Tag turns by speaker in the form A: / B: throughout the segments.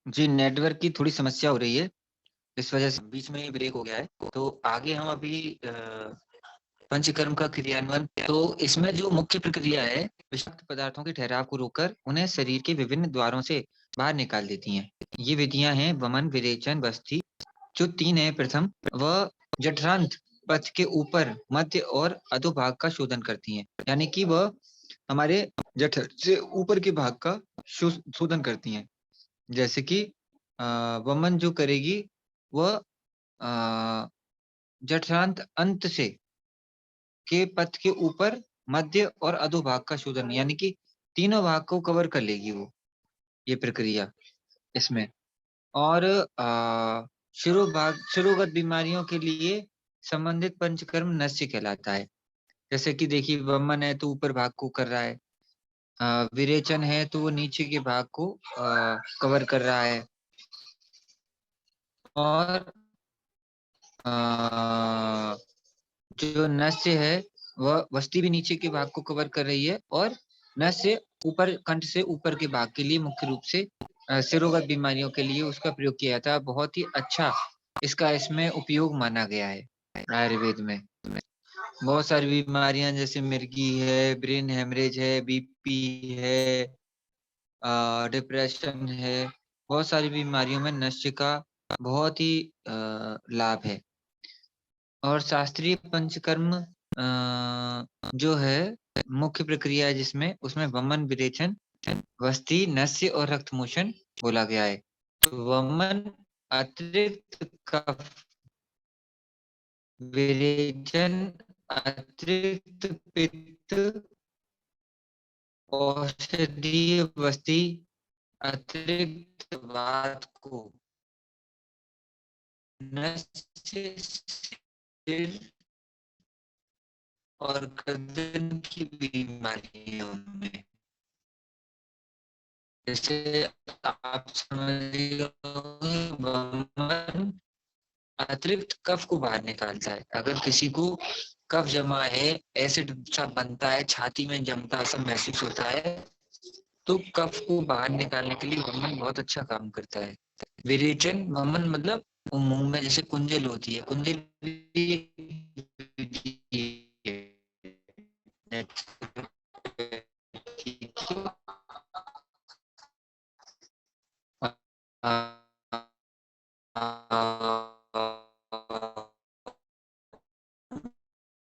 A: जी, network की थोड़ी समस्या हो रही है, इस वजह से बीच में ही ब्रेक हो गया है। तो आगे हम अभी पंचकर्म का क्रियान्वयन, तो इसमें जो मुख्य प्रक्रिया है, विषाक्त पदार्थों के ठहराव को रोककर उन्हें शरीर के विभिन्न द्वारों से बाहर निकाल देती हैं। ये विधियां हैं वमन, विरेचन, बस्ती। जो 3 है, प्रथम वह जठरांत पथ के ऊपर, मध्य और अधोभाग का शोधन करती हैं। यानी कि वह हमारे जठर से ऊपर के भाग का शोधन करती हैं। जैसे कि वमन जो करेगी वह जठरांत अंत से के पथ के ऊपर, मध्य और अधोभाग का शोधन, यानी कि तीनों भाग को कवर कर लेगी वो, ये प्रक्रिया इसमें। और शिरोगत बीमारियों के लिए संबंधित पंचकर्म नस्य कहलाता है। जैसे कि देखिए, वमन है तो ऊपर भाग को कर रहा है, विरेचन है तो वो नीचे के भाग को कवर कर रहा है, और अ, जो नस्य है वह वस्ती भी नीचे के भाग को कवर कर रही है, और नस्य ऊपर, कंठ से ऊपर के भाग के लिए मुख्य रूप से सिरोगत बीमारियों के लिए उसका प्रयोग किया जाता है। बहुत ही अच्छा इसका इसमें उपयोग माना गया है आयुर्वेद में। बहुत सारी बीमारियां जैसे मिर्गी है, ब्रेन हेमरेज है, बीपी है, डिप्रेशन है, बहुत सारी बीमारियों में नस्य का बहुत ही लाभ है। और शास्त्रीय पंचकर्म जो है मुख्य प्रक्रिया है जिसमें, उसमें वमन, विरेचन, वस्ती, नस्य और रक्तमोचन बोला गया है। तो वमन अतिरिक्त कफ, विरेचन अतिरिक्त पित्त, औषधीय वस्ती अतिरिक्त वात को, नस्य, सिर और गर्दन की बीमारियों में। जैसे आप समझ, वमन अतिरिक्त कफ को बाहर निकालता है। अगर किसी को कफ जमा है, एसिड सा बनता है, छाती में जमता सा महसूस होता है, तो कफ को बाहर निकालने के लिए वमन बहुत अच्छा काम करता है। विरेचन, वमन मतलब मुंह में जैसे कुंजल होती है, कुंजल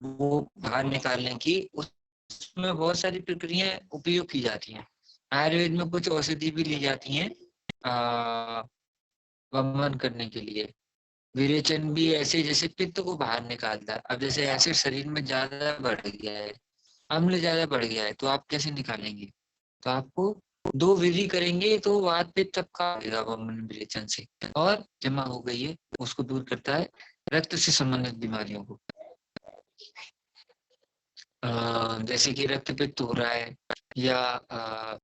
A: वो बाहर निकालने की, उसमें बहुत सारी प्रक्रियाएं उपयोग की जाती हैं। आयुर्वेद में कुछ औषधि भी ली जाती हैं वमन करने के लिए। विरेचन भी ऐसे जैसे पित्त को बाहर निकालता है। अब जैसे एसिड शरीर में ज्यादा बढ़ गया है, अम्ल ज्यादा बढ़ गया है, तो आप कैसे निकालेंगे? तो आपको दो विधि करेंगे तो वात पित्त सबका आएगा वमन विरेचन से, और जमा हो गई है उसको दूर करता है, रक्त से संबंधित बीमारियों को। जैसे कि रक्त पित्त हो रहा है, या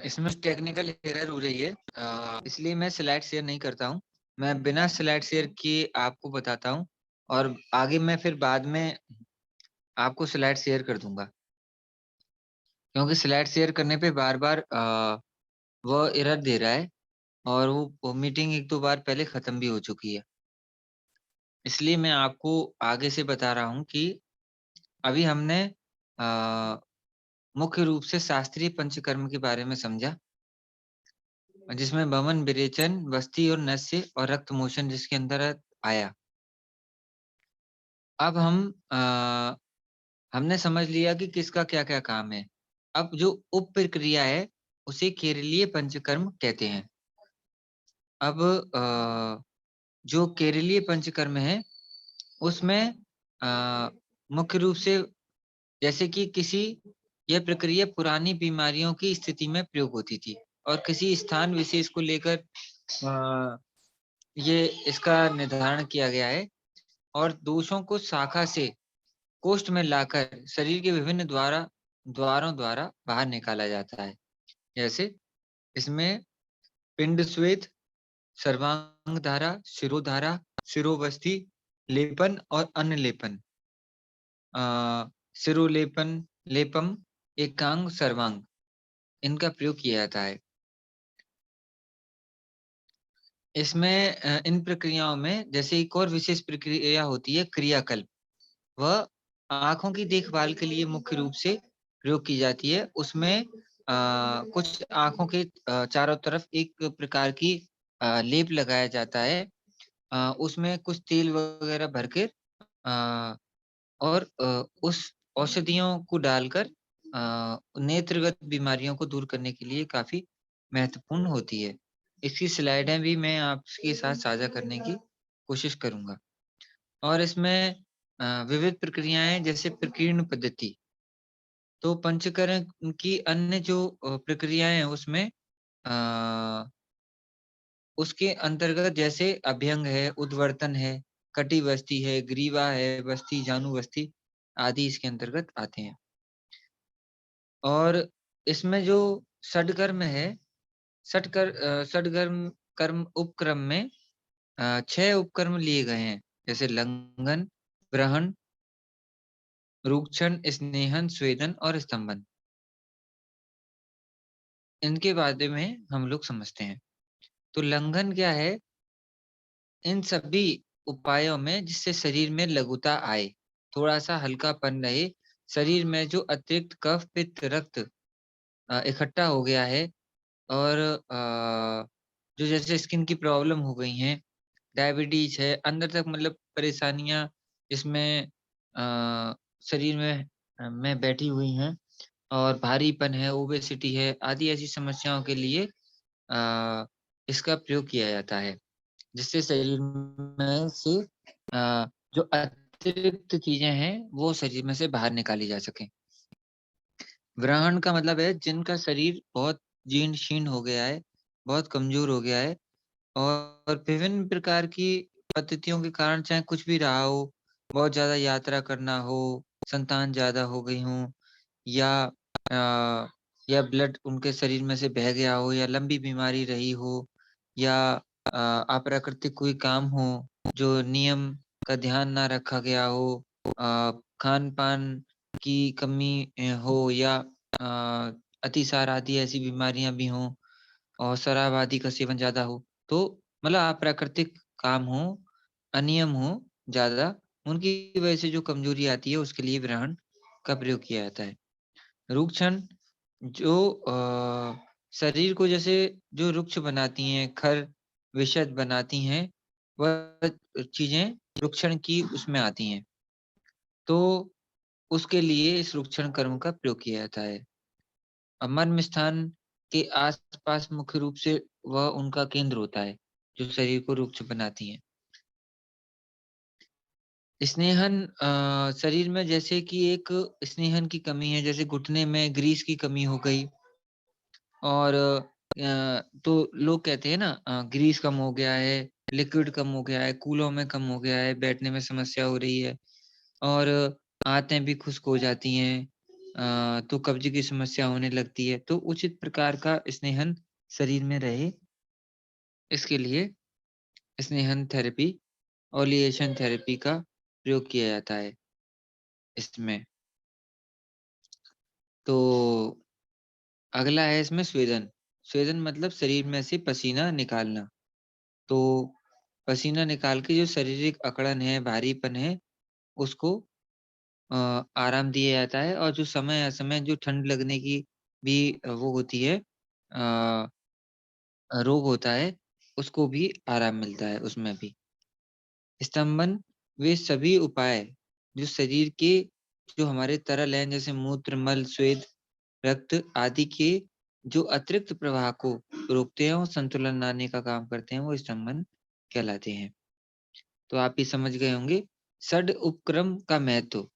A: इसमें टेक्निकल एरर हो रही है, इसलिए मैं स्लाइड शेयर नहीं करता हूँ। मैं बिना स्लाइड शेयर किए आपको बताता हूँ, और आगे मैं फिर बाद में आपको स्लाइड शेयर कर दूंगा, क्योंकि स्लाइड शेयर करने पे बार बार वह एरर दे रहा है, और वो मीटिंग एक दो बार पहले खत्म भी हो चुकी है। इसलिए मैं आपको आगे से बता रहा हूँ कि अभी हमने मुख्य रूप से शास्त्रीय पंचकर्म के बारे में समझा, जिसमें वमन, विरेचन, वस्ती और नस्य और रक्त मोचन जिसके अंदर आया। अब हमने समझ लिया कि किसका क्या क्या काम है। अब जो उप प्रक्रिया है उसे केरलीय पंचकर्म कहते हैं। अब जो केरलीय पंचकर्म है उसमें मुख्य रूप से, जैसे कि किसी, यह प्रक्रिया पुरानी बीमारियों की स्थिति में प्रयोग होती थी, और किसी स्थान विशेष को लेकर ये इसका निर्धारण किया गया है, और दोषों को शाखा से कोष्ठ में लाकर शरीर के विभिन्न द्वारों द्वारा बाहर निकाला जाता है। जैसे इसमें पिंड स्वेद, सर्वांग धारा, शिरोधारा, शिरोवस्ती, लेपन और अन्य लेपन। शिरोलेपन, लेपम, एकांग, सर्वांग, इनका प्रयोग किया जाता है। इसमें इन प्रक्रियाओं में जैसे एक और विशेष प्रक्रिया होती है क्रियाकल्प, वह आंखों की देखभाल के लिए मुख्य रूप से प्रयोग की जाती है। उसमें कुछ आंखों के चारों तरफ एक प्रकार की लेप लगाया जाता है। उसमें कुछ तेल वगैरह भर के और उस औषधियों को डालकर नेत्रगत बीमारियों को दूर करने के लिए काफी महत्वपूर्ण होती है। इसकी स्लाइडें भी मैं आपके साथ साझा करने की कोशिश करूंगा। और इसमें विविध प्रक्रियाएं जैसे प्रकीर्ण पद्धति, तो पंचकर्म की अन्य जो प्रक्रियाएं हैं उसमें उसके अंतर्गत जैसे अभ्यंग है, उद्वर्तन है, कटिबस्ती है, ग्रीवा है, बस्ती, जानुभस्ती आदि इसके अंतर्गत आते हैं। और इसमें जो षडकर्म है, षडकर्म कर्म उपक्रम में 6 उपकर्म लिए गए हैं, जैसे लंघन, ग्रहण, रूक्षण, स्नेहन, स्वेदन और स्तंभन। इनके बारे में हम लोग समझते हैं। तो लंघन क्या है? इन सभी उपायों में जिससे शरीर में लघुता आए, थोड़ा-सा हल्कापन रहे, शरीर में जो अतिरिक्त कफ, पित्त, रक्त इकट्ठा हो गया है और जो जैसे स्किन की प्रॉब्लम हो गई हैं, डायबिटीज़ है, अंदर तक मतलब परेशानियाँ इसमें शरीर में बैठी हुई हैं और भारीपन है, ओबेसिटी है, आदि ऐसी समस्याओं के लिए इसका प्रयोग किया जाता है, जिससे शरीर में से जो अतिरिक्त चीज़ें हैं, वो शरीर में से बाहर निकाली जा सकें। ग्रहण का मतलब है जिनका शरीर बहुत जीर्ण-शीर्ण हो गया है, बहुत कमज़ोर हो गया है और विभिन्न प्रकार की पद्धतियों के कारण चाहे कुछ भी रहा हो, बहुत ज़्यादा यात्रा करना हो, संतान ज़्यादा हो गई हों या अ, या ब्लड उनके शरीर में से बह गया हो या लंबी बीमारी रही हो या अप्राकृतिक कोई काम हो, जो नियम का ध्यान ना रखा गया हो, खान-पान की कमी हो या अतिसार आदि ऐसी बीमारियाँ भी हों और शराब आदि का सेवन ज़्यादा हो, तो मतलब अप्राकृतिक काम हो, अनियम हो ज़्यादा, उनकी वजह से जो कमज़ोरी आती है, उसके लिए ग्रहण का प्रयोग किया जाता है। रूक्षण जो शरीर को जैसे जो रुक्ष बनाती हैं, खर, विशद बनाती हैं, वह चीज़ें रुक्षण की उसमें आती हैं। तो उसके लिए इस रुक्षण कर्म का प्रयोग किया जाता है। मर्म स्थान के आस-पास मुख्य रूप से वह उनका केंद्र होता है, जो शरीर को रुक्ष बनाती हैं। स्नेहन शरीर में जैसे कि एक स्नेहन की कमी है, जैसे घुटने में ग्रीस की कमी हो गई और तो लोग कहते हैं ना ग्रीस कम हो गया है, लिक्विड कम हो गया है, कूलों में कम हो गया है, बैठने में समस्या हो रही है और आंतें भी खुश्क हो जाती हैं तो कब्ज़ की समस्या होने लगती है। तो उचित प्रकार का स्नेहन शरीर में रहे, इसके लिए स्नेहन थेरेपी, ओलिएशन थेरेपी का प्रयोग किया जाता है इसमें। तो अगला है इसमें स्वेदन। स्वेदन मतलब शरीर में से पसीना निकालना। तो पसीना निकाल के जो शारीरिक अकड़न है, भारीपन है, उसको आराम दिया जाता है और जो समय-असमय जो ठंड लगने की भी वो होती है रोग होता है, उसको भी आराम मिलता है उसमें भी। स्तंभन वे सभी उपाय जो शरीर के जो हमारे तरल हैं जैसे मूत्र, मल, स्वेद, रक्त आदि के जो अतिरिक्त प्रवाह को रोकते हैं और संतुलन लाने का काम करते हैं, वो स्तंभन कहलाते हैं। तो आप ये समझ गए होंगे षड उपक्रम का महत्व।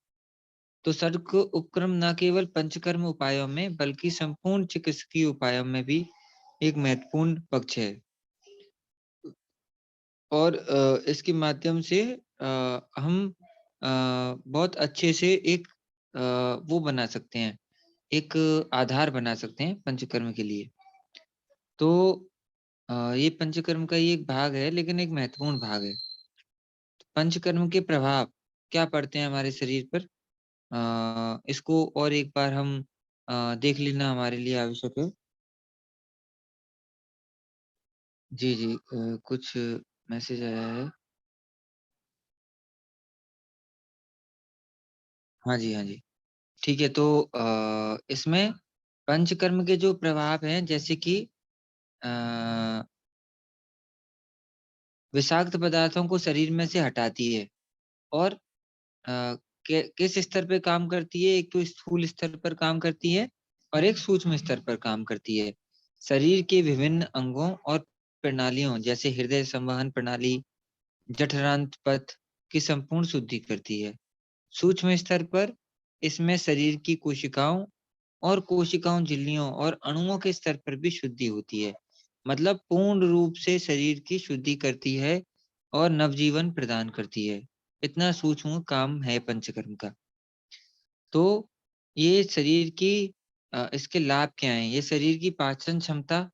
A: तो षड उपक्रम न केवल पंचकर्म उपायों में बल्कि संपूर्ण चिकित्सकीय उपायों में भी एक महत्वपूर्ण पक्ष है। और इसके माध्यम से हम बहुत अच्छे से एक वो बना सकते हैं, एक आधार बना सकते हैं पंचकर्म के लिए। तो ये पंचकर्म का ही एक भाग है, लेकिन एक महत्वपूर्ण भाग है। पंचकर्म के प्रभाव क्या पड़ते हैं हमारे शरीर पर? इसको और एक बार हम देख लेना हमारे लिए आवश्यक है। जी, जी। कुछ मैसेज आया है। हाँ जी, हाँ जी। ठीक है, तो इसमें पंचकर्म के जो प्रभाव हैं, जैसे कि अ, विषाक्त पदार्थों को शरीर में से हटाती है और अ, किस स्तर पे काम करती है? एक तो स्थूल स्तर पर काम करती है और एक सूक्ष्म स्तर पर काम करती है। शरीर के विभिन्न अंगों और प्रणालियों जैसे हृदय संवहन प्रणाली, जठरांत पथ की संपूर्ण शुद्धि करती है। सूक्ष्म स्तर पर इसमें शरीर की कोशिकाओं और कोशिकाओं झिल्लियों और अणुओं के स्तर पर भी शुद्धि होती है। मतलब पूर्ण रूप से शरीर की शुद्धि करती है और नवजीवन प्रदान करती है। इतना सूक्ष्म काम है पंचकर्म का। तो ये शरीर की इसके लाभ क्या हैं? ये शरीर की पाचन क्षमता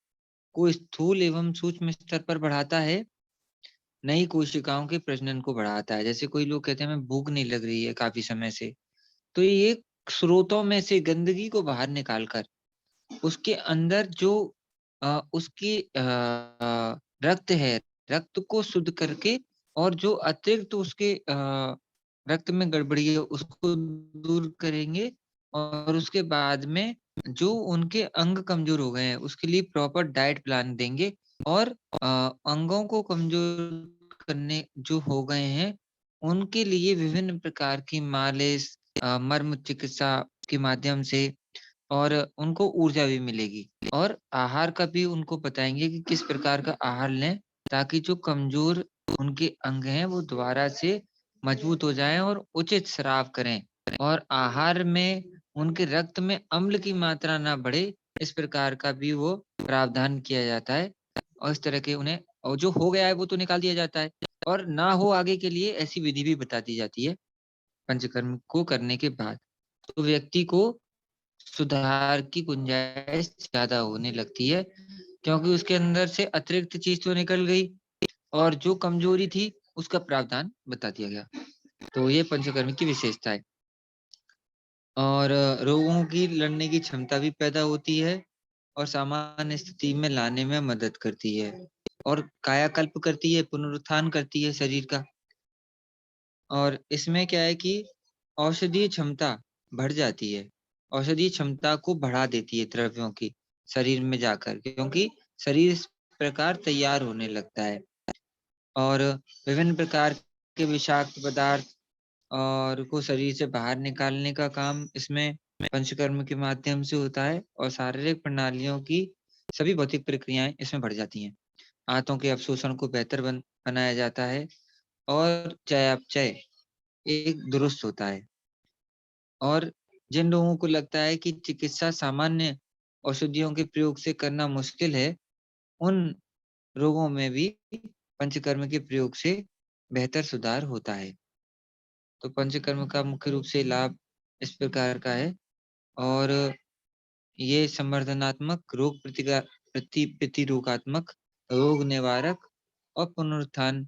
A: को स्थूल एवं सूक्ष्म स्तर पर बढ़ाता है, नई कोशिकाओं के प्रजनन को बढ़ाता है। जैसे कोई लोग कहते हैं हमें भूख नहीं लग रही है काफ़ी समय से, तो ये स्रोतों में से गंदगी को बाहर निकाल कर उसके अंदर जो उसकी रक्त है, रक्त को शुद्ध करके और जो अतिरिक्त उसके रक्त में गड़बड़ी है उसको दूर करेंगे और उसके बाद में जो उनके अंग कमज़ोर हो गए हैं, उसके लिए प्रॉपर डाइट प्लान देंगे और अंगों को कमज़ोर करने जो हो गए हैं, उनके लिए विभिन्न प्रकार की मालिश मर्म चिकित्सा के माध्यम से और उनको ऊर्जा भी मिलेगी और आहार का भी उनको बताएँगे कि किस प्रकार का आहार लें, ताकि जो कमज़ोर उनके अंग हैं, वो दोबारा से मजबूत हो जाएँ और उचित स्राव करें और आहार में उनके रक्त में अम्ल की मात्रा ना बढ़े, इस प्रकार का भी वो प्रावधान किया जाता है और इस तरह के उन्हें और जो हो गया है, वो तो निकाल दिया जाता है और ना हो आगे के लिए ऐसी विधि भी बता दी जाती है, पंचकर्म को करने के बाद। तो व्यक्ति को सुधार की गुंजाइश ज़्यादा होने लगती है, क्योंकि उसके अंदर से अतिरिक्त चीज़ तो निकल गई और जो कमज़ोरी थी, उसका प्रावधान बता दिया गया। तो ये पंचकर्म की विशेषता है और रोगों की लड़ने की क्षमता भी पैदा होती है और सामान्य स्थिति में लाने में मदद करती है और कायाकल्प करती है, पुनरुत्थान करती है शरीर का और इसमें क्या है कि औषधीय क्षमता बढ़ जाती है। औषधीय क्षमता को बढ़ा देती है द्रव्यों की शरीर में जाकर क्योंकि शरीर इस प्रकार तैयार होने लगता है और विभिन्न प्रकार के विषाक्त पदार्थ और को शरीर से बाहर निकालने का काम इसमें पंचकर्म के माध्यम से होता है और शारीरिक प्रणालियों की सभी भौतिक प्रक्रियाएँ इसमें बढ़ जाती हैं। आंतों के अवशोषण को बेहतर बनाया जाता है और चयापचय एक दुरुस्त होता है और जिन लोगों को लगता है कि चिकित्सा सामान्य औषधियों के प्रयोग से करना मुश्किल है, उन रोगों में भी पंचकर्म के प्रयोग से बेहतर सुधार होता है। तो पंचकर्म का मुख्य रूप से लाभ इस प्रकार का है और ये संवर्धनात्मक, प्रतिरोगात्मक, रोग निवारक और पुनरुत्थान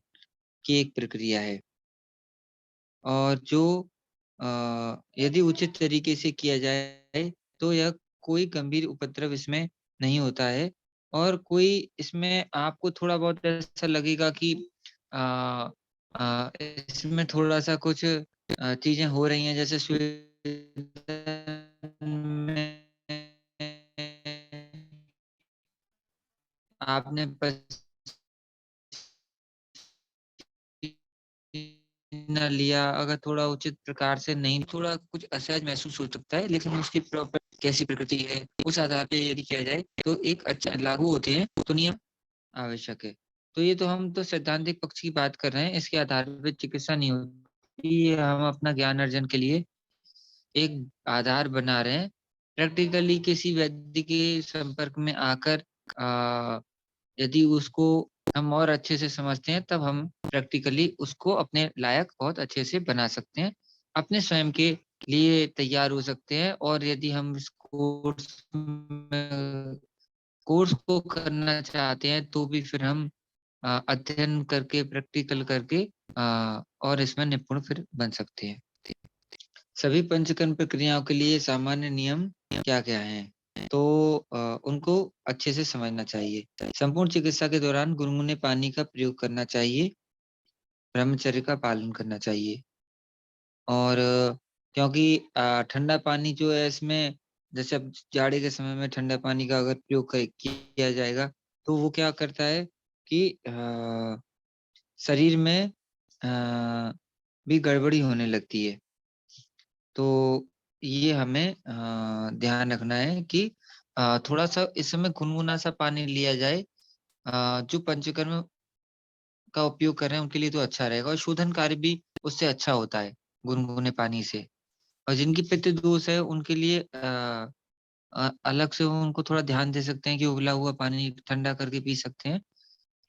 A: की एक प्रक्रिया है। और जो यदि उचित तरीके से किया जाए तो यह कोई गंभीर उपद्रव इसमें नहीं होता है और कोई इसमें आपको थोड़ा बहुत ऐसा लगेगा कि अ इसमें थोड़ा-सा कुछ चीज़ें हो रही हैं जैसे में आपने पसीना लिया, अगर थोड़ा उचित प्रकार से नहीं थोड़ा कुछ असहज महसूस हो सकता है, लेकिन उसकी प्रॉपर कैसी प्रकृति है, उस आधार पे यदि किया जाए, तो एक अच्छा लागू होते हैं, तो नियम आवश्यक है। तो ये तो हम तो सैद्धांतिक पक्ष की बात कर रहे हैं, इसके आधार पे चिकित्सा नहीं होती, ये हम अपना ज्ञान अर्जन के लिए एक आधार बना रहे हैं। प्रैक्टिकली किसी व्यक्ति के संपर्क में आकर यदि उसको हम और अच्छे से समझते हैं, तब हम प्रैक्टिकली उसको अपने लायक बहुत अच्छे से बना सकते हैं। अपने स्वयं के लिए तैयार हो सकते हैं और यदि हम इस कोर्स को करना चाहते हैं तो भी फिर हम अध्ययन करके, प्रैक्टिकल करके और इसमें निपुण फिर बन सकते हैं। सभी पंचकर्म प्रक्रियाओं के लिए सामान्य नियम क्या-क्या हैं? तो उनको अच्छे से समझना चाहिए। संपूर्ण चिकित्सा के दौरान गुनगुने पानी का प्रयोग करना चाहिए, ब्रह्मचर्य का पालन करना चाहिए। और क्योंकि ठंडा पानी जो है इसमें जैसे अब जाड़े के समय में ठंडा पानी का अगर प्रयोग किया जाएगा, तो वो क्या करता है कि शरीर में भी गड़बड़ी होने लगती है। तो ये हमें ध्यान रखना है कि थोड़ा-सा इस समय गुनगुना सा पानी लिया जाए। जो पंचकर्म का उपयोग कर रहे हैं उनके लिए तो अच्छा रहेगा और शोधन कार्य भी उससे अच्छा होता है, गुनगुने पानी से। और जिनकी पित्त दोष है उनके लिए अलग से उनको थोड़ा ध्यान दे सकते हैं कि उबला हुआ पानी ठंडा करके पी सकते हैं।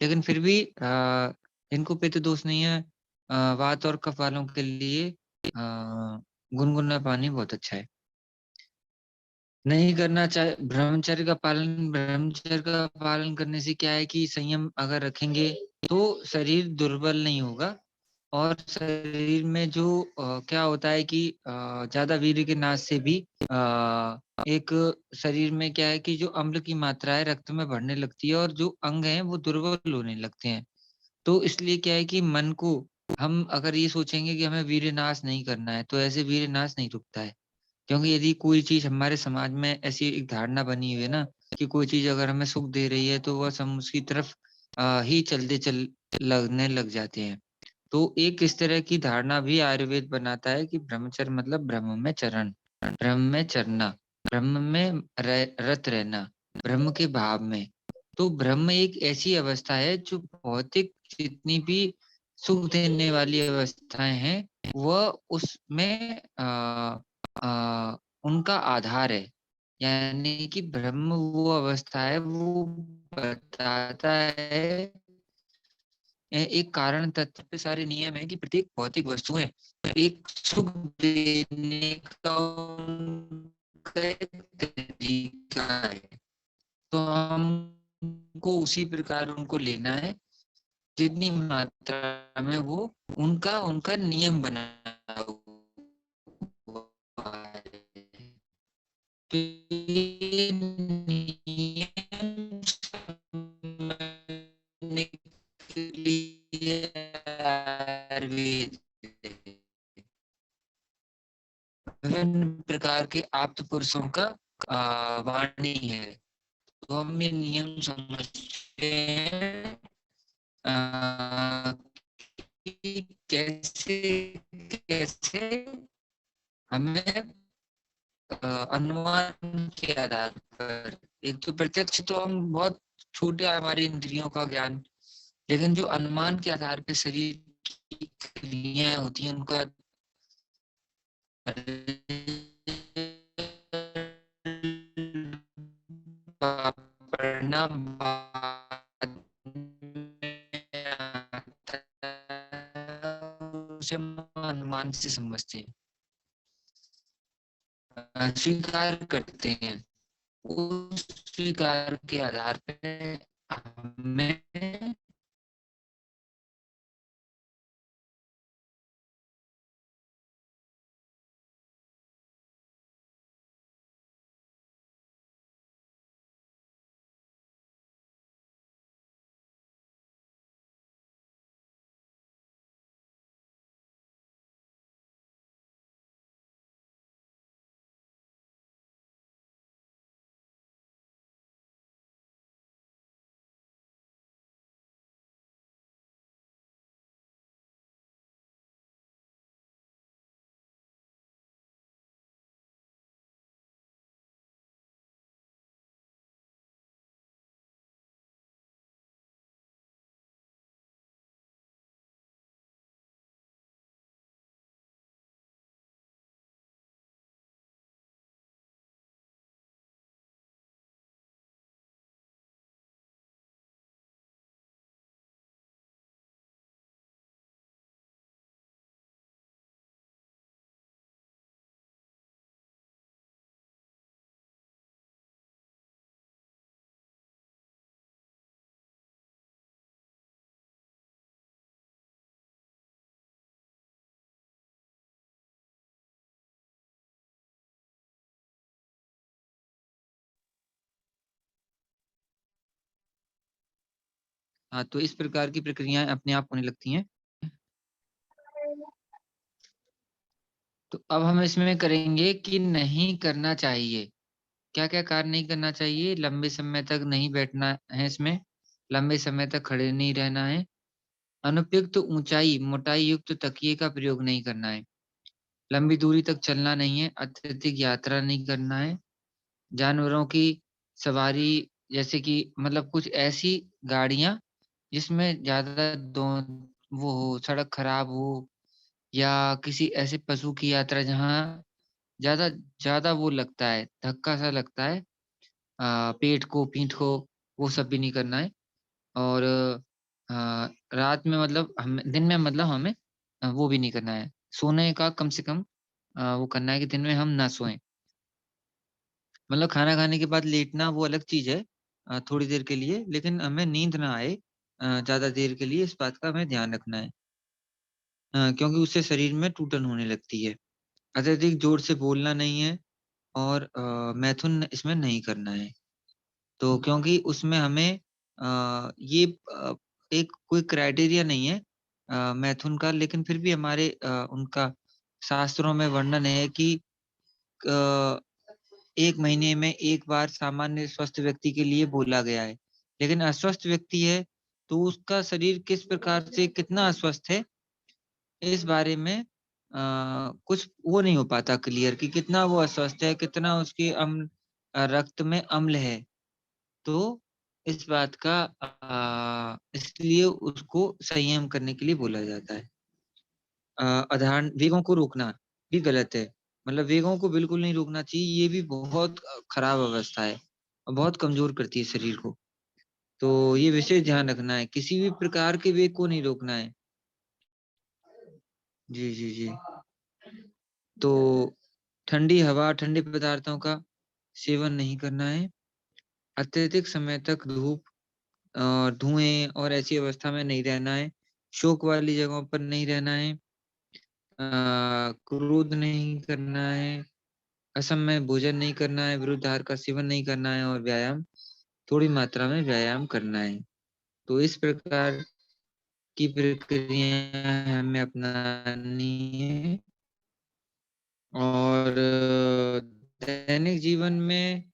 A: लेकिन फिर भी जिनको पित्त दोष नहीं है वात और कफ वालों के लिए गुनगुना पानी बहुत अच्छा है। नहीं करना चाहे ब्रह्मचर्य का पालन करने से क्या है कि संयम अगर रखेंगे तो शरीर दुर्बल नहीं होगा और शरीर में जो क्या होता है कि ज़्यादा वीर्य के नाश से भी एक शरीर में क्या है कि जो अम्ल की मात्रा है रक्त में बढ़ने लगती है और जो अंग हैं वो दुर्बल होने लगते हैं। तो इसलिए क्या है कि मन को हम अगर ये सोचेंगे कि हमें वीर्य नाश नहीं करना है, तो ऐसे वीर्य नाश नहीं रुकता है। क्योंकि यदि कोई चीज़ हमारे समाज में ऐसी एक धारणा बनी हुई है ना कि कोई चीज़ अगर हमें सुख दे रही है तो बस हम उसकी तरफ ही चलते चल लगने लग जाते हैं। तो एक इस तरह की धारणा भी आयुर्वेद बनाता है कि ब्रह्मचर्य मतलब ब्रह्म में चरण, ब्रह्म में चरना, ब्रह्म में रत रहना, ब्रह्म के भाव में। तो ब्रह्म एक ऐसी अवस्था है जो भौतिक जितनी भी सुख देने वाली अवस्थाएँ हैं, वह उसमें उनका आधार है। यानी कि ब्रह्म वो अवस्था है, वो बताता है एक कारण तत्व पे सारे नियम है कि प्रत्येक भौतिक वस्तुएँ एक सुख देने का उनका एक तरीका है। तो हमको उसी प्रकार उनको लेना है, जितनी मात्रा में वो उनका उनका नियम बना हुआ है। तो ये नियम समझने के लिए आयुर्वेद है। विभिन्न प्रकार के आप्त पुरुषों का वाणी है। तो हम ये नियम समझते हैं कि कैसे कैसे हमें अनुमान के आधार पर एक तो प्रत्यक्ष तो हम बहुत छोटे हमारी इंद्रियों का ज्ञान, लेकिन जो अनुमान के आधार पे शरीर की क्रियाएं होती हैं उनका परिणाम बाद में आता है, उसे हम अनुमान से समझते हैं, स्वीकार करते हैं। उस स्वीकार के आधार पे हमें हाँ, तो इस प्रकार की प्रक्रियाएँ अपने आप होने लगती हैं। तो अब हम इसमें करेंगे कि नहीं करना चाहिए। क्या-क्या कार्य नहीं करना चाहिए? लंबे समय तक नहीं बैठना है इसमें, लंबे समय तक खड़े नहीं रहना है, अनुपयुक्त ऊँचाई, मोटाई युक्त तकिए का प्रयोग नहीं करना है, लंबी दूरी तक चलना नहीं है, अत्यधिक यात्रा नहीं करना है, जानवरों की सवारी जैसे कि मतलब कुछ ऐसी गाड़ियाँ जिसमें ज़्यादा दो वो हो, सड़क खराब हो या किसी ऐसे पशु की यात्रा जहाँ ज़्यादा ज़्यादा वो लगता है, धक्का-सा लगता है पेट को, पीठ को, वो सब भी नहीं करना है और रात में मतलब हम दिन में मतलब हमें वो भी नहीं करना है। सोने का कम से कम वो करना है कि दिन में हम ना सोएँ। मतलब खाना खाने के बाद लेटना वो अलग चीज़ है थोड़ी देर के लिए, लेकिन हमें नींद ना आए ज़्यादा देर के लिए, इस बात का हमें ध्यान रखना है। क्योंकि उससे शरीर में टूटन होने लगती है। अत्यधिक ज़ोर से बोलना नहीं है और मैथुन इसमें नहीं करना है। तो क्योंकि उसमें हमें ये एक कोई क्राइटेरिया नहीं है मैथुन का लेकिन फिर भी हमारे उनका शास्त्रों में वर्णन है कि 1 महीने में 1 बार सामान्य स्वस्थ व्यक्ति के लिए बोला गया है। लेकिन अस्वस्थ व्यक्ति है, तो उसका शरीर किस प्रकार से कितना अस्वस्थ है, इस बारे में कुछ वो नहीं हो पाता क्लियर कि कितना वो अस्वस्थ है, कितना उसके रक्त में अम्ल है। तो इस बात का इसलिए उसको संयम करने के लिए बोला जाता है। अधान वेगों को रोकना भी गलत है। मतलब वेगों को बिल्कुल नहीं रोकना चाहिए, ये भी बहुत खराब अवस्था है और बहुत कमज़ोर करती है शरीर को। तो ये विशेष ध्यान रखना है, किसी भी प्रकार के वेग को नहीं रोकना है। जी, जी, जी। तो ठंडी हवा, ठंडे पदार्थों का सेवन नहीं करना है। अत्यधिक समय तक धूप धुएँ और ऐसी अवस्था में नहीं रहना है, शोक वाली जगहों पर नहीं रहना है, क्रोध नहीं करना है, असमय भोजन नहीं करना है, विरुद्ध आहार का सेवन नहीं करना है और व्यायाम थोड़ी मात्रा में व्यायाम करना है। तो इस प्रकार की प्रक्रियाएँ हमें अपनानी है और दैनिक जीवन में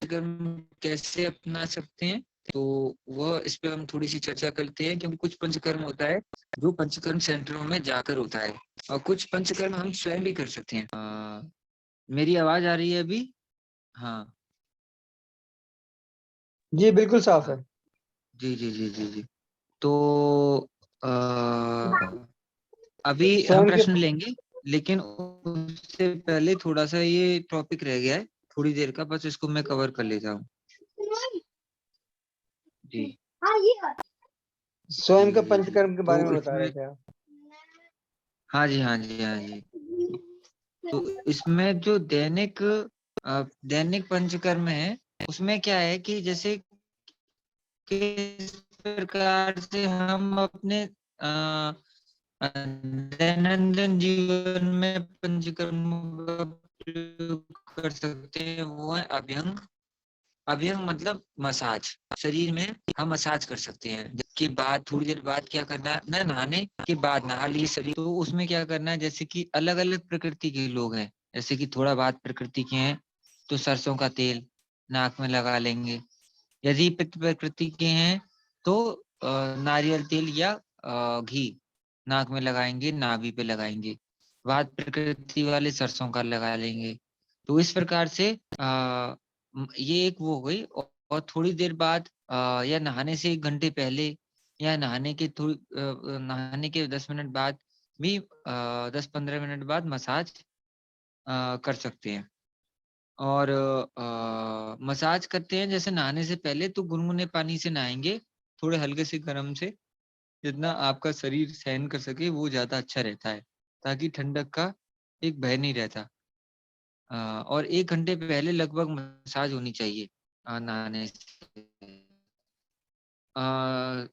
A: अगर हम कैसे अपना सकते हैं, तो वह इस पे हम थोड़ी-सी चर्चा करते हैं क्योंकि कुछ पंचकर्म होता है, जो पंचकर्म सेंटरों में जाकर होता है और कुछ पंचकर्म हम स्वयं भी कर सकते हैं। मेरी आवाज़ आ रही है अभी? हाँ,
B: जी, बिल्कुल साफ
A: हाँ।
B: है।
A: जी, जी, जी, जी, जी। तो अ, अभी हम
B: स्वयं के
A: प्रश्न लेंगे, लेकिन उससे पहले थोड़ा-सा ये टॉपिक रह गया है, थोड़ी देर का, बस इसको मैं कवर कर लेता हूँ। जी। जी,
B: स्वयं के
A: जी, जी।
B: पंचकर्म के बारे
A: तो
B: में बता रहे
A: इसमें
B: थे आप।
A: हाँ जी, हाँ जी, हाँ जी। तो इसमें जो दैनिक पंचकर्म है, उसमें क्या है कि जैसे किस प्रकार से हम अपने दैनंदिन जीवन में पंचकर्मों का प्रयोग कर सकते हैं, वो है अभ्यंग। अभ्यंग मतलब मसाज, शरीर में हम मसाज कर सकते हैं। के बाद थोड़ी देर बाद क्या करना है ना, नहाने के बाद नहा लिए शरीर, तो उसमें क्या करना है जैसे कि अलग-अलग प्रकृति के लोग हैं, जैसे कि थोड़ा बात प्रकृति के हैं, तो सरसों का तेल नाक में लगा लेंगे। यदि पित्त प्रकृति के हैं, तो नारियल तेल या घी नाक में लगाएँगे, नाभि पे लगाएँगे। वात प्रकृति वाले सरसों का लगा लेंगे। तो इस प्रकार से ये एक वो हो गई और थोड़ी देर बाद या नहाने से 1 घंटे पहले या नहाने के 10 मिनट बाद भी 10-15 मिनट बाद मसाज कर सकते हैं। और मसाज करते हैं जैसे नहाने से पहले तो गुनगुने पानी से नहाएँगे, थोड़े हल्के से गरम से, जितना आपका शरीर सहन कर सके वो ज़्यादा अच्छा रहता है, ताकि ठंडक का एक भय नहीं रहता। और 1 घंटे पहले लगभग मसाज होनी चाहिए नहाने से। अ,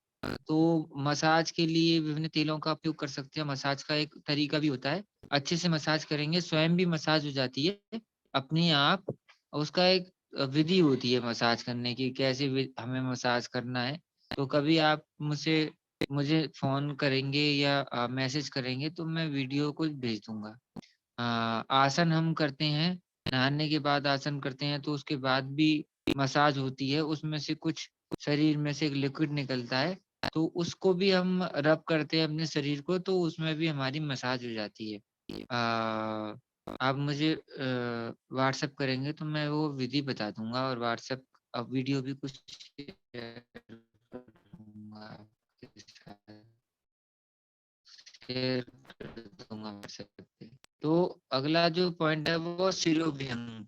A: तो मसाज के लिए विभिन्न तेलों का उपयोग कर सकते हैं, मसाज का एक तरीका भी होता है। अच्छे से मसाज करेंगे, स्वयं भी मसाज हो जाती है, अपने आप उसका एक विधि होती है मसाज करने की, कैसे हमें मसाज करना है। तो कभी आप मुझे फ़ोन करेंगे या मैसेज करेंगे तो मैं वीडियो को भेज दूँगा। आसन हम करते हैं, नहाने के बाद आसन करते हैं तो उसके बाद भी मसाज होती है, उसमें से कुछ शरीर में से एक लिक्विड निकलता है, तो उसको भी हम रब करते हैं अपने शरीर को तो उसमें भी हमारी मसाज हो जाती है। आप मुझे व्हाट्सएप करेंगे तो मैं वो विधि बता दूँगा और व्हाट्सएप वीडियो भी कुछ शेयर कर दूँगा आपके साथ। शेयर कर दूँगा व्हाट्सएप पे। तो अगला जो पॉइंट है वो शिरोभ्यंग।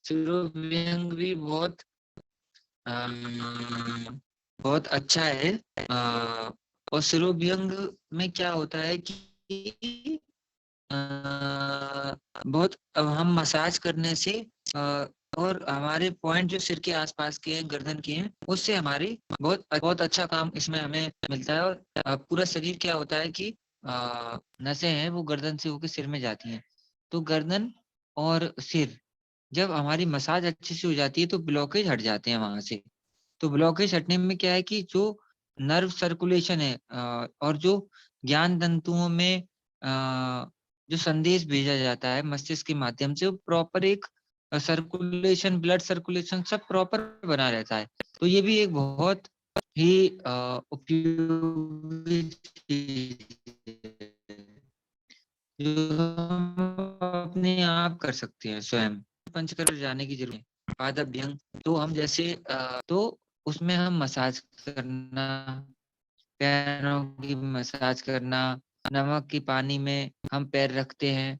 A: शिरोभ्यंग भी अम, बहुत अच्छा है। और शिरोभ्यंग में क्या होता है कि अ, बहुत अब हम मसाज करने से अ, और हमारे पॉइंट जो सिर के आसपास के हैं, गर्दन के हैं, उससे हमारी बहुत अच्छा काम इसमें हमें मिलता है और पूरा शरीर क्या होता है कि नसें हैं वो गर्दन से होके सिर में जाती हैं। तो गर्दन और सिर जब हमारी मसाज अच्छे से हो जाती है तो ब्लॉकेज हट जाते हैं वहाँ से। तो ब्लॉकेज हटने में क्या है कि जो नर्व सर्कुलेशन है और जो ज्ञान तंतुओं में जो संदेश भेजा जाता है मस्तिष्क के माध्यम से वो प्रॉपर एक सर्कुलेशन ब्लड सर्कुलेशन सब प्रॉपर बना रहता है। तो ये भी एक बहुत ही उपयोगी चीज़ है, जो हम अपने आप कर सकते हैं स्वयं। पंचकर्म जाने की ज़रूरत है। पादअभ्यंग तो हम जैसे तो उसमें हम मसाज करना, पैरों की मसाज करना, नमक की पानी में हम पैर रखते हैं।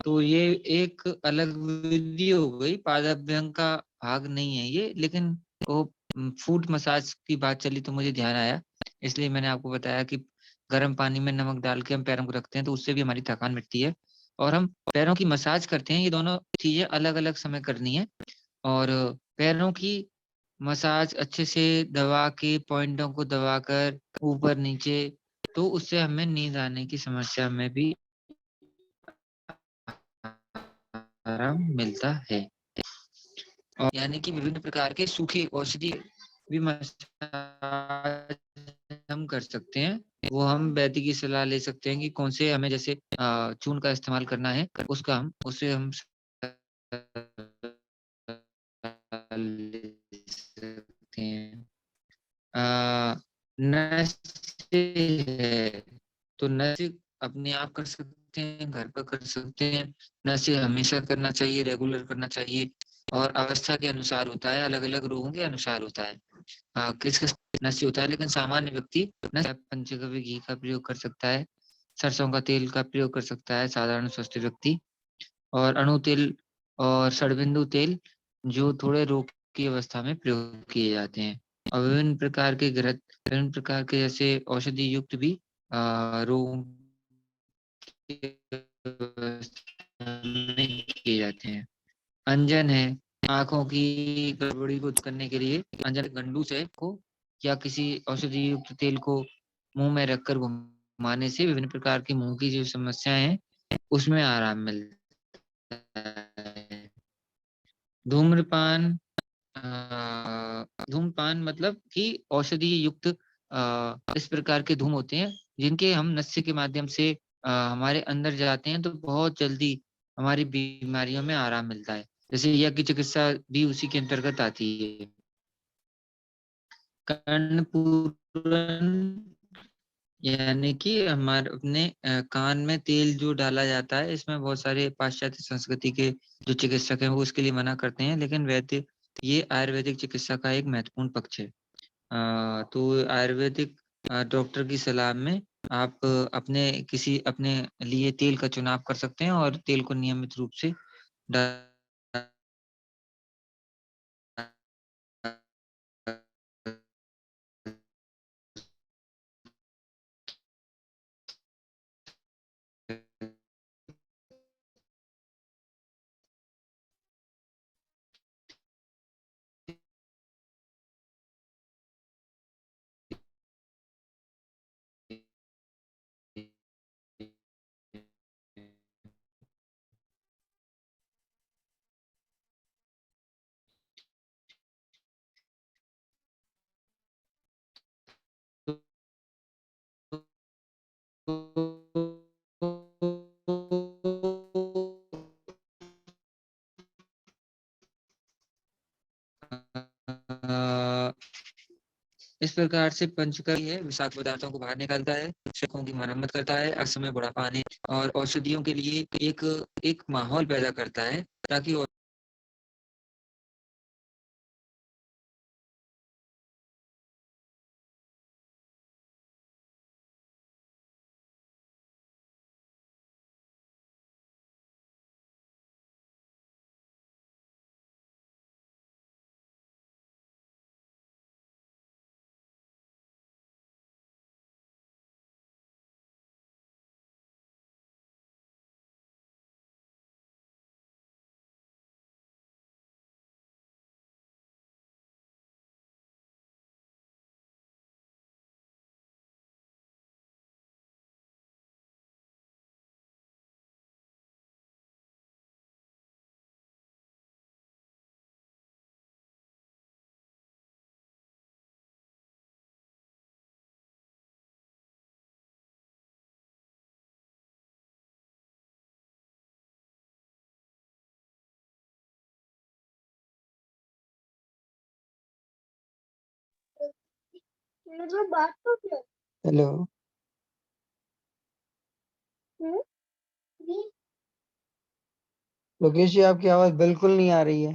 A: तो ये एक अलग विधि हो गई, पादाभ्यंग का भाग नहीं है ये, लेकिन वो फुट मसाज की बात चली तो मुझे ध्यान आया, इसलिए मैंने आपको बताया कि गर्म पानी में नमक डाल के हम पैरों को रखते हैं, तो उससे भी हमारी थकान मिटती है और हम पैरों की मसाज करते हैं। ये दोनों चीज़ें अलग-अलग समय करनी है और पैरों की मसाज अच्छे से दबा के पॉइंटों को दबाकर ऊपर-नीचे, तो उससे हमें नींद आने की समस्या में भी आराम मिलता है। और यानी कि विभिन्न प्रकार के सूखे औषधि भी मसाज हम कर सकते हैं। वो हम वैद्य की सलाह ले सकते हैं कि कौन से हमें जैसे चूर्ण का इस्तेमाल करना है, उससे हम ले सकते हैं। नशे है, तो नशे अपने आप कर सकते हैं, घर पर कर सकते हैं। नशे हमेशा करना चाहिए, रेगुलर करना चाहिए और अवस्था के अनुसार होता है, अलग-अलग रोगों के अनुसार होता है। किस-किस नशे होता है, लेकिन सामान्य व्यक्ति पंचगव्य घी का प्रयोग कर सकता है, सरसों का तेल का प्रयोग कर सकता है साधारण स्वस्थ व्यक्ति और अणु तेल और षड़बिंदु तेल जो थोड़े रोग की अवस्था में प्रयोग किए जाते हैं। और विभिन्न प्रकार के जैसे औषधि युक्त भी रोगों की अवस्था में किए जाते हैं। अंजन है, आँखों की गड़बड़ी को दूर करने के लिए अंजन गंडू से को या किसी औषधि युक्त तेल को मुँह में रखकर घुमाने से विभिन्न प्रकार की मुँह की जो समस्याएँ हैं, उसमें आराम मिलता है। धूम्रपान धूम्रपान मतलब कि औषधि युक्त इस प्रकार के धूम होते हैं, जिनके हम नस्य के माध्यम से हमारे अंदर जाते हैं, तो बहुत जल्दी हमारी बीमारियों में आराम मिलता है। जैसे यज्ञ चिकित्सा भी उसी के अंतर्गत आती है। कर्णपूरन यानी कि हमारे अपने कान में तेल जो डाला जाता है, इसमें बहुत सारे पाश्चात्य संस्कृति के जो चिकित्सक हैं, वो इसके लिए मना करते हैं, लेकिन वैद्य ये आयुर्वेदिक चिकित्सा का एक महत्वपूर्ण पक्ष है। तो आयुर्वेदिक डॉक्टर की सलाह में आप अपने लिए तेल का चुनाव कर सकते हैं और तेल को नियमित रूप से डाल इस प्रकार से पंचकर्म है विषाक्त पदार्थों को बाहर निकालता है, शकों की मरम्मत करता है, असमय बुढ़ापा आने और औषधियों के लिए एक एक माहौल पैदा करता है ताकि
B: हेलो। लोकेश जी, आपकी आवाज बिल्कुल नहीं आ रही है।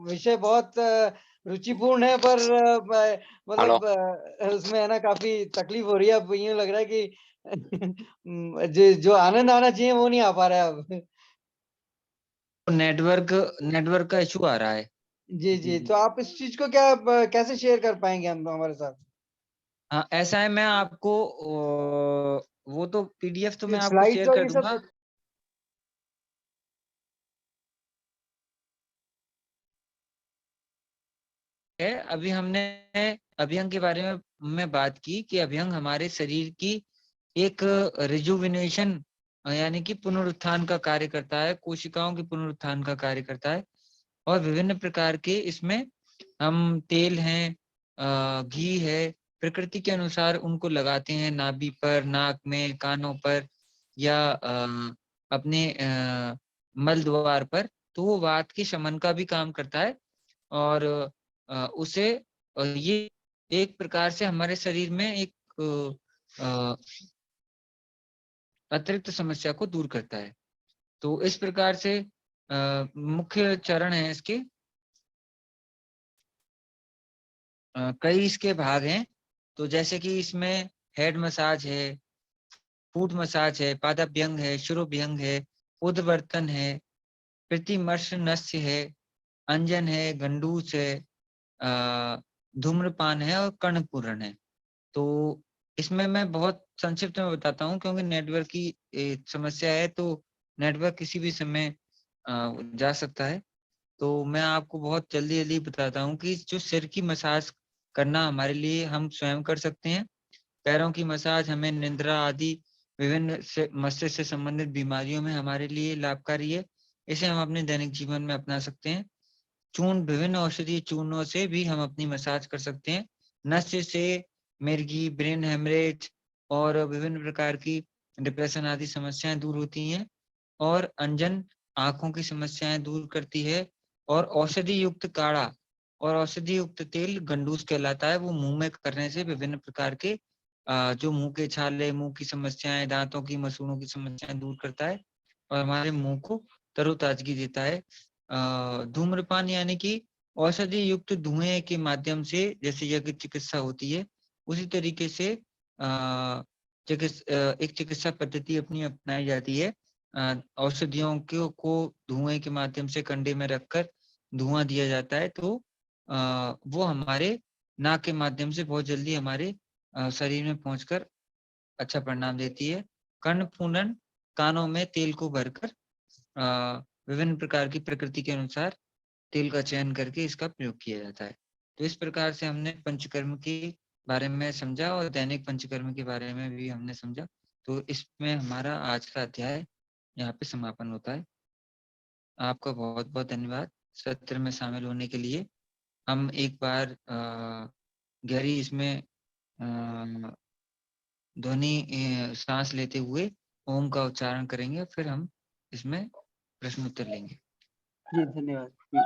B: विषय बहुत रुचिपूर्ण है, पर मतलब उसमें है ना काफी तकलीफ हो रही है। अब यूं लग रहा है कि जो जो आनंद आना चाहिए वो नहीं आ पा रहा है अब।
A: नेटवर्क का इशू आ रहा है।
B: जी, तो आप इस चीज को क्या कैसे शेयर कर पाएंगे हम हमारे साथ?
A: हाँ, ऐसा है, मैं आपको वो तो पीडीएफ तो मैं आपको
B: स्लाइड्स
A: शेयर
B: और
A: कर
B: ये सब।
A: दूंगा। है अभियंग के बारे में बात की कि अभियंग हमारे शरीर की एक रिजुविनेशन यानी कि पुनरुत्थान का कार्य करता है, कोशिकाओं के पुनरुत्थान का कार्य करता है। और विभिन्न प्रकार के इसमें हम तेल हैं, घी है, प्रकृति के अनुसार उनको लगाते हैं नाभि पर, नाक में, कानों पर या अपने मल द्वार पर, तो वो वात के शमन का भी काम करता है। और उसे ये एक प्रकार से हमारे शरीर में एक अतिरिक्त समस्या को दूर करता है। तो इस प्रकार से मुख्य चरण है इसके, कई इसके भाग हैं। तो जैसे कि इसमें हेड मसाज है, फूट मसाज है, पादाभ्यंग है, शिरोभ्यंग है, उद्वर्तन है, प्रतिमर्श नस्य है, अंजन है, गंडूस है, धूम्रपान है और कर्णपूरण है। तो इसमें मैं बहुत संक्षिप्त में बताता हूँ क्योंकि नेटवर्क की समस्या है, तो नेटवर्क किसी भी समय जा सकता है। तो मैं आपको बहुत जल्दी जल्दी बताता हूँ कि जो सिर की मसाज करना हमारे लिए हम स्वयं कर सकते हैं। पैरों की मसाज हमें निद्रा आदि विभिन्न मस्तिष्क से संबंधित बीमारियों में हमारे लिए लाभकारी है। इसे हम अपने दैनिक जीवन में अपना सकते हैं। चूर्ण, विभिन्न औषधीय चूर्णों से भी हम अपनी मसाज कर सकते हैं। नस्य से मिर्गी, ब्रेन हेमरेज और विभिन्न प्रकार की डिप्रेशन आदि समस्याएं दूर होती हैं। और अंजन आंखों की समस्याएं दूर करती है। और औषधि युक्त काढ़ा और औषधि युक्त तेल गंडूस कहलाता है। वो मुंह में करने से विभिन्न प्रकार के जो मुंह के छाले, मुंह की समस्याएं, दांतों की मसूड़ों की समस्याएं दूर करता है और हमारे मुंह को तरोताजगी देता है। धूम्रपान यानी कि औषधि युक्त धुएं के माध्यम से, जैसे यज्ञ चिकित्सा होती है उसी तरीके से एक चिकित्सा पद्धति अपनी अपनाई जाती है। औषधियों को धुएं के माध्यम से कंडे में रखकर धुआं दिया जाता है, तो वो हमारे नाक के माध्यम से बहुत जल्दी हमारे शरीर में पहुंचकर अच्छा परिणाम देती है। कर्ण फूंदन, कानों में तेल को भरकर विभिन्न प्रकार की प्रकृति के अनुसार तेल का चयन करके इसका प्रयोग किया जाता है। तो इस प्रकार से हमने पंचकर्म के बारे में समझा और दैनिक पंचकर्म के बारे में भी हमने समझा। तो इसमें हमारा आज का अध्याय यहाँ पे समापन होता है। आपका बहुत बहुत धन्यवाद सत्र में शामिल होने के लिए। हम एक बार गहरी इसमें ध्वनि सांस लेते हुए ओम का उच्चारण करेंगे, फिर हम इसमें प्रश्न उत्तर लेंगे।
B: जी, धन्यवाद। जी।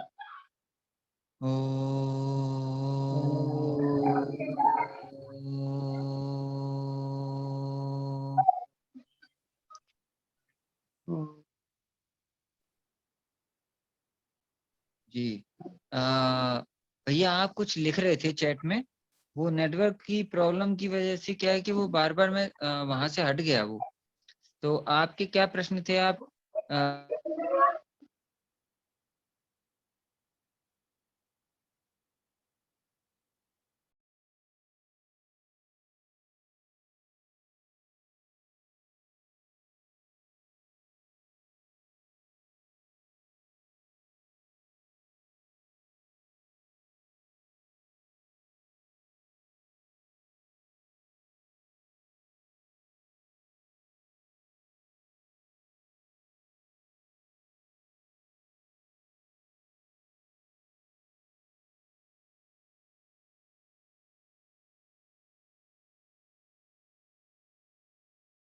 A: जी। भैया आप कुछ लिख रहे थे चैट में, वो नेटवर्क की प्रॉब्लम की वजह से क्या है कि वो बार-बार मैं वहाँ से हट गया वो। तो आपके क्या प्रश्न थे आप